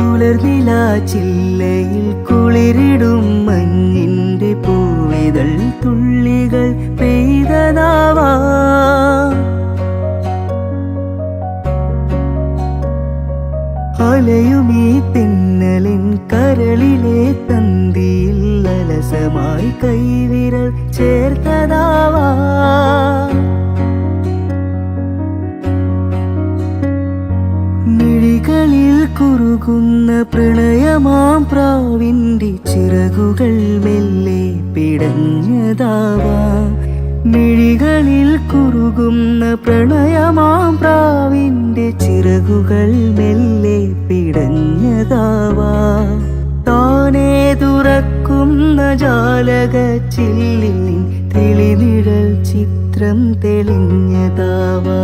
പുലർനില ചില്ലയിൽ കുളിരിടും മഞ്ഞിന്റെ പൂവിതൾ തുള്ളികൾ പെയ്തതാവാ. അലയുമീ തെന്നലിൻ കരളിലെ തന്തിയിൽ അലസമായി കൈവിരൽ ചേർത്തതാവാ. മിഴികളിൽ കുറുകുന്ന പ്രണയമാം പ്രാവിന്റെ ചിറകുകൾ മെല്ലെ പിടഞ്ഞതാവാ. മിഴികളിൽ കുറുകുന്ന പ്രണയമാം പ്രാവിന്റെ ചിറകുകൾ മെല്ലെ പിടഞ്ഞതാവാ. താനേ തുറക്കുന്ന ജാലകച്ചില്ലിൽ തെളിനിഴൽ ചിത്രം തെളിഞ്ഞതാവാ.